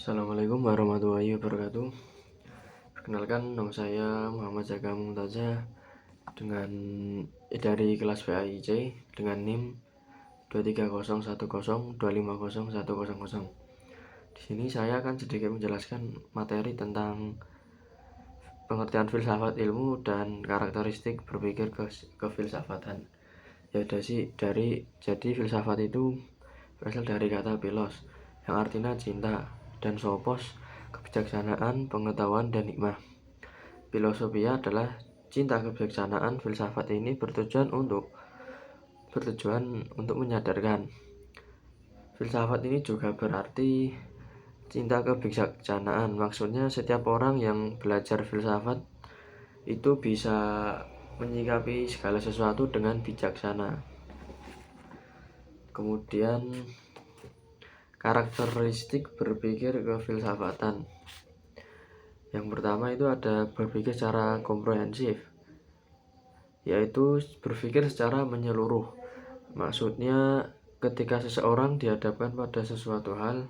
Assalamualaikum warahmatullahi wabarakatuh. Perkenalkan, nama saya Muhammad Zaka Mumtaza dari kelas PAIC dengan NIM 23010250100. Di sini saya akan sedikit menjelaskan materi tentang pengertian filsafat ilmu dan karakteristik berpikir kefilsafatan. Jadi filsafat itu berasal dari kata philos yang artinya cinta, dan sophos kebijaksanaan, pengetahuan, dan hikmah. Filosofia adalah cinta kebijaksanaan. Filsafat ini bertujuan untuk menyadarkan. Filsafat ini juga berarti cinta kebijaksanaan. Maksudnya setiap orang yang belajar filsafat itu bisa menyikapi segala sesuatu dengan bijaksana. Kemudian karakteristik berpikir kefilsafatan. Yang pertama itu ada berpikir secara komprehensif, yaitu berpikir secara menyeluruh. Maksudnya ketika seseorang dihadapkan pada sesuatu hal,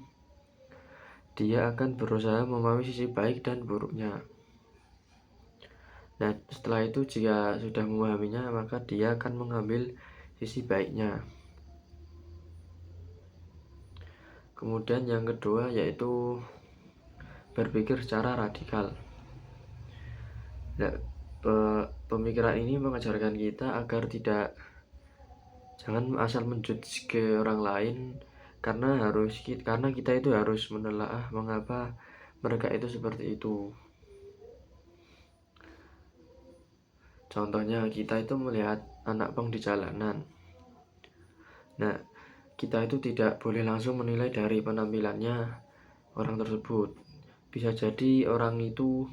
dia akan berusaha memahami sisi baik dan buruknya. Nah, setelah itu jika sudah memahaminya, maka dia akan mengambil sisi baiknya. Kemudian yang kedua yaitu berpikir secara radikal. Nah, pemikiran ini mengajarkan kita agar jangan asal menjudge ke orang lain, karena kita itu harus menelaah mengapa mereka itu seperti itu. Contohnya, kita itu melihat anak pang di jalanan. Nah, kita itu tidak boleh langsung menilai dari penampilannya orang tersebut. Bisa jadi orang itu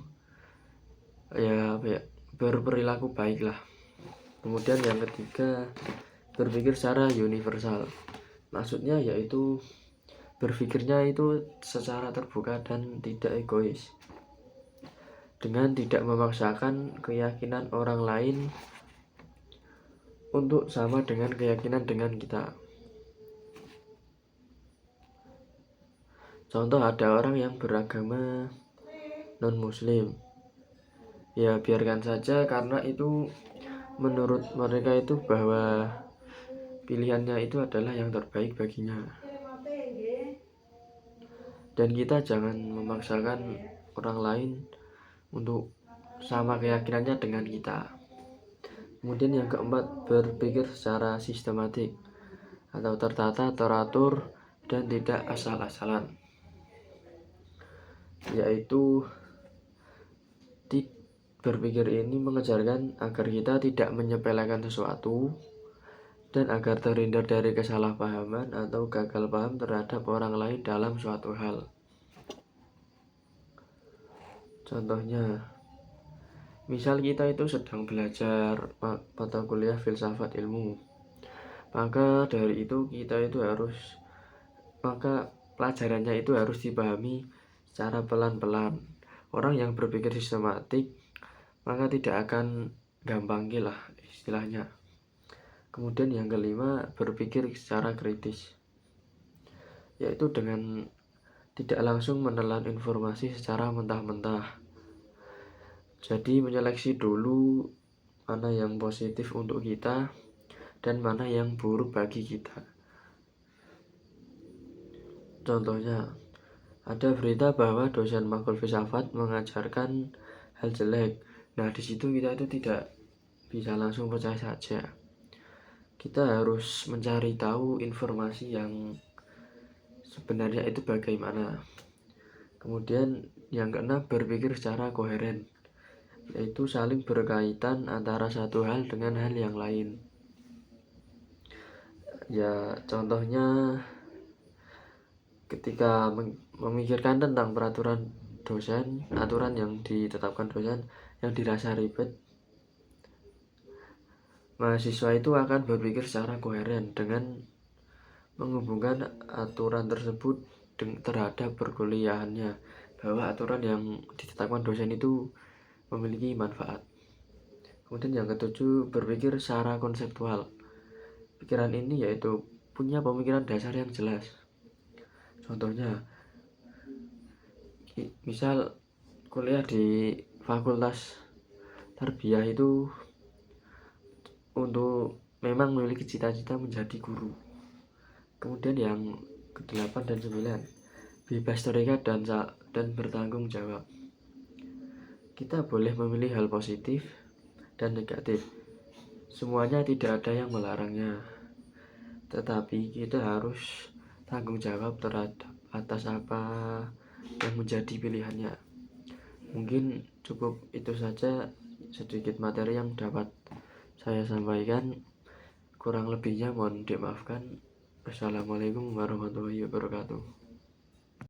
berperilaku baik lah. Kemudian yang ketiga, berpikir secara universal. Maksudnya yaitu berpikirnya itu secara terbuka dan tidak egois, dengan tidak memaksakan keyakinan orang lain untuk sama dengan keyakinan dengan kita. Contoh, ada orang yang beragama non-muslim, ya biarkan saja, karena itu menurut mereka itu bahwa pilihannya itu adalah yang terbaik baginya. Dan kita jangan memaksakan orang lain untuk sama keyakinannya dengan kita. Kemudian yang keempat, berpikir secara sistematik atau tertata, teratur, dan tidak asal-asalan. Yaitu berpikir ini mengajarkan agar kita tidak menyepelekan sesuatu dan agar terhindar dari kesalahpahaman atau gagal paham terhadap orang lain dalam suatu hal. Contohnya, misal kita itu sedang belajar mata kuliah filsafat ilmu, maka pelajarannya itu harus dipahami secara pelan-pelan. Orang yang berpikir sistematik maka tidak akan gampang lah istilahnya. Kemudian yang kelima, berpikir secara kritis, yaitu dengan tidak langsung menelan informasi secara mentah-mentah. Jadi menyeleksi dulu mana yang positif untuk kita dan mana yang buruk bagi kita. Contohnya, ada berita bahwa dosen makul filsafat mengajarkan hal jelek. Nah, di situ kita itu tidak bisa langsung percaya saja. Kita harus mencari tahu informasi yang sebenarnya itu bagaimana. Kemudian yang keenam, berpikir secara koheren, yaitu saling berkaitan antara satu hal dengan hal yang lain. Ya, contohnya ketika memikirkan tentang peraturan dosen, aturan yang ditetapkan dosen yang dirasa ribet, mahasiswa itu akan berpikir secara koheren dengan menghubungkan aturan tersebut terhadap perkuliahannya, bahwa aturan yang ditetapkan dosen itu memiliki manfaat. Kemudian yang ketujuh, berpikir secara konseptual. Pikiran ini yaitu punya pemikiran dasar yang jelas. Contohnya, Misal kuliah di fakultas tarbiyah itu untuk memang memiliki cita-cita menjadi guru. Kemudian yang ke-8 dan 9, bebas terikat dan bertanggung jawab. Kita boleh memilih hal positif dan negatif. Semuanya tidak ada yang melarangnya. Tetapi kita harus tanggung jawab terhadap atas apa yang menjadi pilihannya. Mungkin cukup itu saja sedikit materi yang dapat saya sampaikan. Kurang lebihnya mohon dimaafkan. Wassalamualaikum warahmatullahi wabarakatuh.